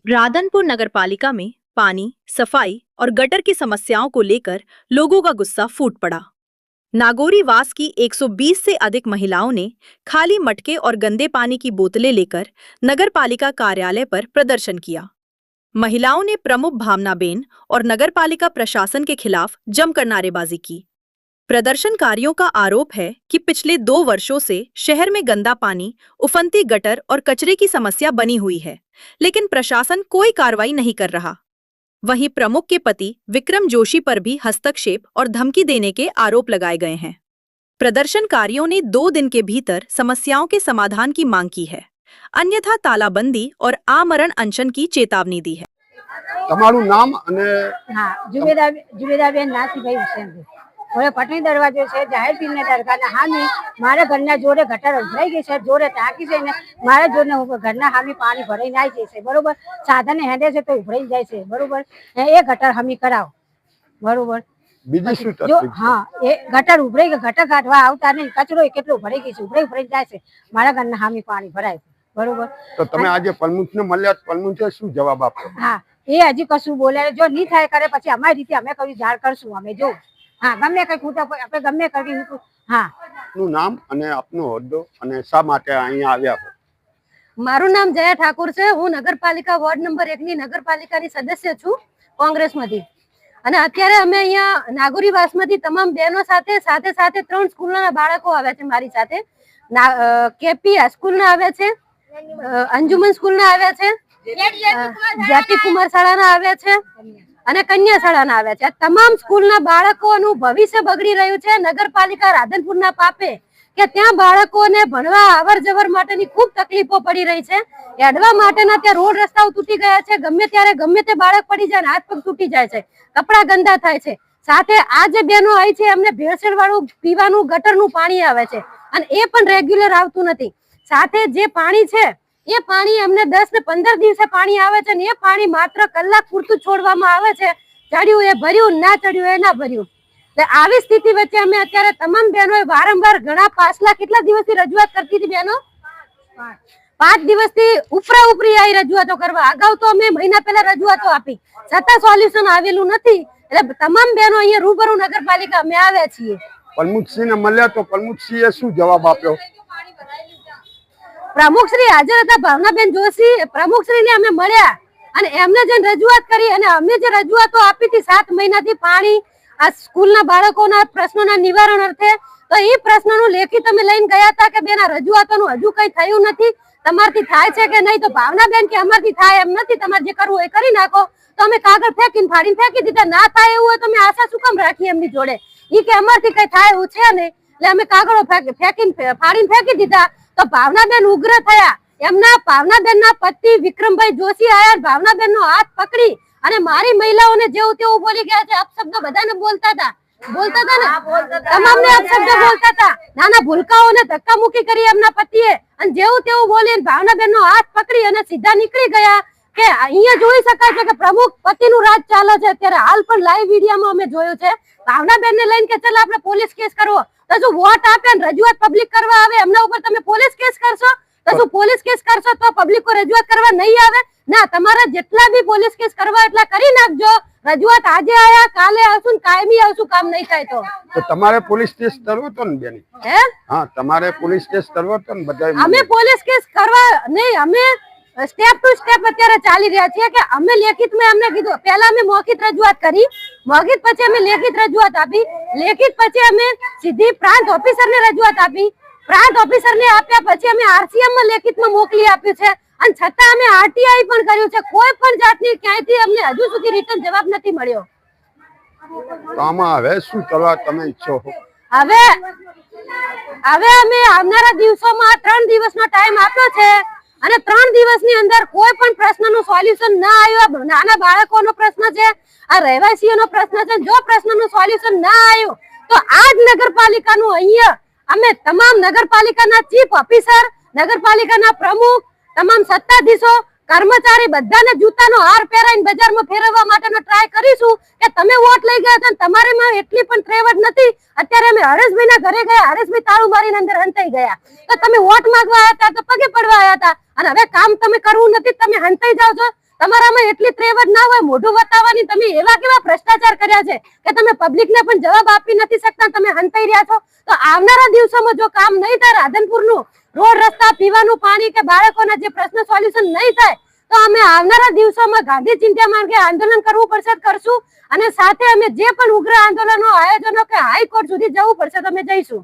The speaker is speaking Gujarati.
राधनपुर नगरपालिका में पानी, सफाई और गटर की समस्याओं को लेकर लोगों का गुस्सा फूट पड़ा। नागोरी वास की 120 से अधिक महिलाओं ने खाली मटके और गंदे पानी की बोतलें लेकर नगरपालिका कार्यालय पर प्रदर्शन किया। महिलाओं ने प्रमुख भावनाबेन और नगरपालिका प्रशासन के खिलाफ जमकर नारेबाजी की। प्रदर्शनकारियों का आरोप है कि पिछले 2 वर्षों से शहर में गंदा पानी, उफनती गटर और कचरे की समस्या बनी हुई है, लेकिन प्रशासन कोई कार्रवाई नहीं कर रहा। वहीं प्रमुख के पति विक्रम जोशी पर भी हस्तक्षेप और धमकी देने के आरोप लगाए गए हैं। प्रदर्शनकारियों ने 2 दिन के भीतर समस्याओं के समाधान की मांग की है, अन्यथा तालाबंदी और आमरण अनशन की चेतावनी दी है। તમારું નામ અને जुबेदाबेन नासीभाई हुसैन હવે પટણી દરવાજો છે જાહેર પીરને દરગાહના હામે મારા ઘરના જોડે ગટર ઉભરાઈ ગઈ છે, જોડે ટાંકી છે ને મારા જોડે ઘરના હામે પાણી ભરાઈને આવી જાય છે, બરોબર। સાધને હેડે છે તો ઉભરાઈ જાય છે, બરોબર। એ ગટર હમી કરાવો, બરોબર। બીજી શું જો તકલીફ છે? હા એ ગટર ઉભરાઈ ગઈ, ગટર કાઢવા આવતા નહીં, કચરો કેટલો ભરાઈ ગઈ છે, ઉભરાઈ જાય છે, મારા ઘરના હામે પાણી ભરાય છે, બરોબર। તો તમે આજે પ્રમુખને મળ્યા, પ્રમુખે શું જવાબ આપ્યો? હા એ હજી કશું બોલે, જો નહીં થાય કરે પછી અમારી રીતે અમે કઈ જાણ કરશું, અમે જો હા ગમે કઈ ખૂટા આપણે ગમે કરી હા। આપનું નામ અને આપનો હોદ્દો અને શા માટે અહીંયા આવ્યા છો? મારું નામ જયા ઠાકોર છે। હું નગરપાલિકા વોર્ડ નંબર 1 ની નગરપાલિકાની સદસ્ય છું કોંગ્રેસમાંથી। અને અત્યારે અમે અહીંયા નાગોરી વાસમાંથી તમામ બહેનો સાથે 3 સ્કૂલના બાળકો આવ્યા છે મારી સાથે। કેપી સ્કૂલના આવ્યા છે, અંજુમન સ્કૂલના આવ્યા છે, જ્યાતિ કુમાર શાળાના આવ્યા છે અને કન્યા શાળાના આવ્યા છે। આ તમામ સ્કૂલના બાળકોનું ભવિષ્ય બગડી રહ્યું છે નગરપાલિકા રાધનપુરના પાપે, કે ત્યાં બાળકોને ભણવા અવર જવર માટેની ખૂબ તકલીફો પડી રહી છે। એડવા માટેના ત્યાં રોડ રસ્તાઓ તૂટી ગયા છે, ગમે ત્યારે ગમે તે બાળક પડી જાય, હાથ પગ તૂટી જાય છે, કપડા ગંદા થાય છે। સાથે આ જે બહેનો આવી છે એમને ભેળસેળ વાળું પીવાનું ગટરનું પાણી આવે છે અને એ પણ રેગ્યુલર આવતું નથી। સાથે જે પાણી છે એ પાણી અમને 10 ને 15 દિવસે પાણી આવે છે ને એ પાણી માત્ર કલાક પૂરતું છોડવામાં આવે છે, ચડ્યું એ ભર્યું, ના ચડ્યું એ ના ભર્યું। આવી સ્થિતિ વચ્ચે અમે અત્યારે તમામ બહેનોએ વારંવાર ઘણા પાછલા કેટલા દિવસથી રજૂઆત કરતી હતી બહેનો, 5 દિવસથી ઉપરા ઉપરી આવી રજૂઆતો કરવા। અગાઉ તો અમે મહિના પહેલા રજૂઆતો આપી, છતાં સોલ્યુશન આવેલું નથી, એટલે તમામ બહેનો અહીંયા રૂબરૂ નગરપાલિકા અમે આવ્યા છીએ। પ્રમુખશ્રીને મળ્યા તો પ્રમુખશ્રીએ શું જવાબ આપ્યો? પ્રમુખશ્રી હાજર હતા, ભાવનાબેન જોશી પ્રમુખશ્રીને અમે મળ્યા અને એમને જે રજૂઆત કરી અને અમે જે રજૂઆતો આપી હતી 7 મહિનાથી પાણી આ સ્કૂલના બાળકોના પ્રશ્નોના નિવારણ અર્થે, તો એ પ્રશ્નનું લેખિત અમે લઈને ગયા હતા કે બેન આ રજૂઆતોનું હજુ કંઈ થયું નથી, તમારથી થાય છે કે નહીં? તો ભાવનાબેન કે અમારથી થાય એમ નથી, તમારે જે કરવું એ કરી નાખો। તો અમે કાગળ ફેંકીને ફાડીને ફેંકી દીધા। ના થાય એવું હોય તો અમે આશા શું કામ રાખીએ એમની જોડે? એ કે અમારથી કંઈ થાય એવું છે નહીં, એટલે અમે કાગળો ફેંકીને ફાડીને ફેંકી દીધા। તો ભાવનાબેન ઉગ્ર થયા, એમના ભાવનાબેનના પતિ વિક્રમભાઈ જોશી આયા, ભાવનાબેનનો હાથ પકડી અને મારી મહિલાઓને જેવું તેવું બોલી ગયા છે, અપશબ્દો બધાને બોલતા હતા ને, તમામને અપશબ્દો બોલતા હતા, નાના ભૂલકાઓને ધક્કા મૂકી કરી એમના પતિએ અને જેવું તેવું બોલીને ભાવનાબેનનો હાથ પકડી અને સીધા નીકળી ગયા। કે અહીંયા જોઈ શકાય છે કે પ્રમુખ પતિનું રાજ ચાલે છે અત્યારે। હાલ પણ લાઈવ વિડીયોમાં અમે જોયું છે, ભાવનાબેનને લઈને કે ચાલ આપણે પોલીસ કેસ કરવો, તો જો વોટ આપે ને રજૂઆત પબ્લિક કરવા આવે એમના ઉપર તમે પોલીસ કેસ કરશો? તો શું પોલીસ કેસ કરશો તો પબ્લિક કો રજૂઆત કરવા નહીં આવે? ના, તમારા જેટલા બી પોલીસ કેસ કરવા એટલા કરી નાખજો। રજૂઆત આજે આયા, કાલે આવશું ને કાયમી આવશું, કામ નહીં થાય તો તમારે પોલીસ કેસ કરવો તો ને બેન? હે હા, તમારે પોલીસ કેસ કરવો તો ને બધા? અમે પોલીસ કેસ કરવા નહીં, અમે સ્ટેપ ટુ સ્ટેપ અત્યારે ચાલી રહ્યા છીએ કે અમે લેખિતમાં એમને કીધું, પહેલા અમે મૌખિક રજૂઆત કરી, મૌખિક પછી અમે લેખિત રજૂઆત આપી, લેખિત પછી અમે સીધી પ્રાંત ઓફિસરને રજૂઆત આપી, પ્રાંત ઓફિસરને આપ્યા પછી અમે આરસીએમ માં લેખિતમાં મોકલી આપ્યું છે અને છતાં અમે આરટીઆઈ પણ કર્યું છે, કોઈ પણ જાતની ક્યાંયથી અમને હજુ સુધી રિટર્ન જવાબ નથી મળ્યો। તો આમાં હવે શું કરવા તમે ઈચ્છો છો? હવે અમે આવનારા દિવસોમાં 3 દિવસનો ટાઈમ આપ્યો છે અને 3 દિવસની અંદર કોઈ પણ પ્રશ્નનું સોલ્યુશન ના આવ્યું, નાના બાળકોનો પ્રશ્ન છે, આ રહેવાસીઓનો પ્રશ્ન છે, જો પ્રશ્નનું સોલ્યુશન ના આવ્યું તો આ જ નગરપાલિકાનું અહીંયા અમે તમામ નગરપાલિકાના ચીફ ઓફિસર, નગરપાલિકાના પ્રમુખ, તમામ સત્તાધીશો, કર્મચારી બધાને જૂતાનો હાર પહેરાઈને બજારમાં ફેરવવા માટેનો ટ્રાય કરીશું કે તમે વોટ લઈ ગયા હતા તમારેમાં એટલી પણ ત્રેવડ નથી। અત્યારે અમે હરેશભાઈના ઘરે ગયા, હરેશભાઈ તાળું મારીને અંદર હંતાઈ ગયા, તો તમે વોટ માંગવા આવ્યા હતા તો પગે પડવા આવ્યા હતા અને હવે કામ તમે કરવું નથી, તમે હંતાઈ જાવ છો। તમારામાં એટલી ત્રેવડ ના હોય મોઢું બતાવવાની, તમે એવા કેવા ભ્રષ્ટાચાર કર્યા છે કે તમે પબ્લિકને પણ જવાબ આપી નથી શકતા, તમે હંતાઈ રહ્યા છો. તો આવનારા દિવસોમાં જો કામ નહીં થાય, રાધનપુરનું રોડ રસ્તા, પીવાનું પાણી કે બાળકોના જે પ્રશ્ન સોલ્યુશન નહીં થાય, તો અમે આવનારા દિવસોમાં ગાંધી ચિંતા માર્ગે આંદોલન કરવું પડશે, કરશું. અને સાથે અમે જે પણ ઉગ્ર આંદોલનો આયોજનો કે હાઈકોર્ટ સુધી જવું પડશે તો અમે જઈશું.